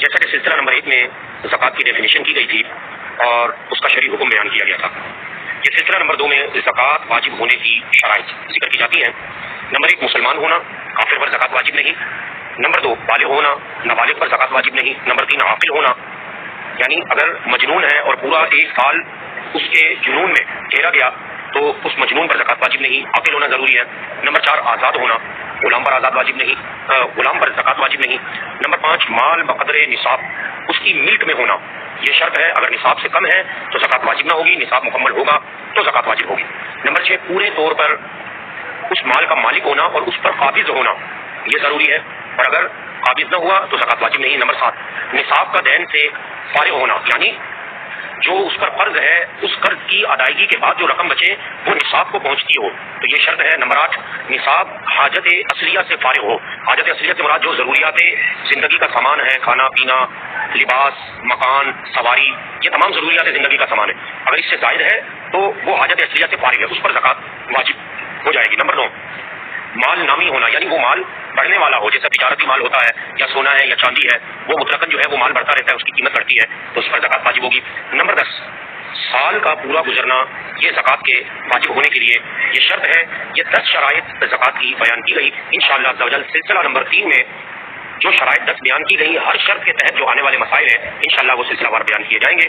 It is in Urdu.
جیسا کہ سلسلہ نمبر 1 میں زکوٰۃ کی ڈیفینیشن کی گئی تھی اور اس کا شرعی حکم بیان کیا گیا تھا، یہ سلسلہ نمبر 2 میں زکوٰۃ واجب ہونے کی شرائط ذکر کی جاتی ہیں۔ نمبر 1 مسلمان ہونا، کافر پر زکوٰۃ واجب نہیں۔ نمبر 2 بالغ ہونا، نابالغ پر زکوٰۃ واجب نہیں۔ نمبر 3 عاقل ہونا، یعنی اگر مجنون ہے اور پورا 1 سال اس کے جنون میں ٹھہرا گیا تو اس مجنون پر زکوٰۃ واجب نہیں، عاقل ہونا ضروری ہے۔ نمبر 4 آزاد ہونا، غلام پر آزاد واجب نہیں، غلام پر زکوٰۃ واجب نہیں۔ نمبر 5 مال بقدر نصاب، اس کی ملک میں ہونا، یہ شرط ہے، اگر نصاب سے کم ہے تو زکوٰۃ واجب نہ ہوگی، نصاب مکمل ہوگا تو زکوٰۃ واجب ہوگی۔ نمبر 6 پورے طور پر اس مال کا مالک ہونا اور اس پر قابض ہونا، یہ ضروری ہے، اور اگر قابض نہ ہوا تو زکوٰۃ واجب نہیں۔ نمبر 7 نصاب کا دین سے فارغ ہونا، یعنی جو اس پر قرض ہے اس قرض کی ادائیگی کے بعد جو رقم بچے وہ نصاب کو پہنچتی ہو تو یہ شرط ہے۔ نمبر 8 نصاب حاجت اصلیہ سے فارغ ہو، حاجت اصلیہ سے مراد جو ضروریات زندگی کا سامان ہے، کھانا پینا، لباس، مکان، سواری، یہ تمام ضروریات زندگی کا سامان ہے، اگر اس سے زائد ہے تو وہ حاجت اصلیہ سے فارغ ہے، اس پر زکوٰۃ واجب ہو جائے گی۔ نمبر 9 مال نامی ہونا، یعنی وہ مال بڑھنے والا ہو، جیسا تجارتی مال ہوتا ہے یا سونا ہے یا چاندی ہے، وہ مطلقاً جو ہے وہ مال بڑھتا رہتا ہے، اس کی قیمت بڑھتی ہے تو اس پر زکوٰۃ واجب ہوگی۔ نمبر 10 سال کا پورا گزرنا، یہ زکوٰۃ کے واجب ہونے کے لیے یہ شرط ہے۔ یہ 10 شرائط زکوٰۃ کی بیان کی گئی، انشاءاللہ عز و جل سلسلہ نمبر 3 میں جو شرائط 10 بیان کی گئی، ہر شرط کے تحت جو آنے والے مسائل ہیں انشاءاللہ وہ سلسلہ وار بیان کیے جائیں گے۔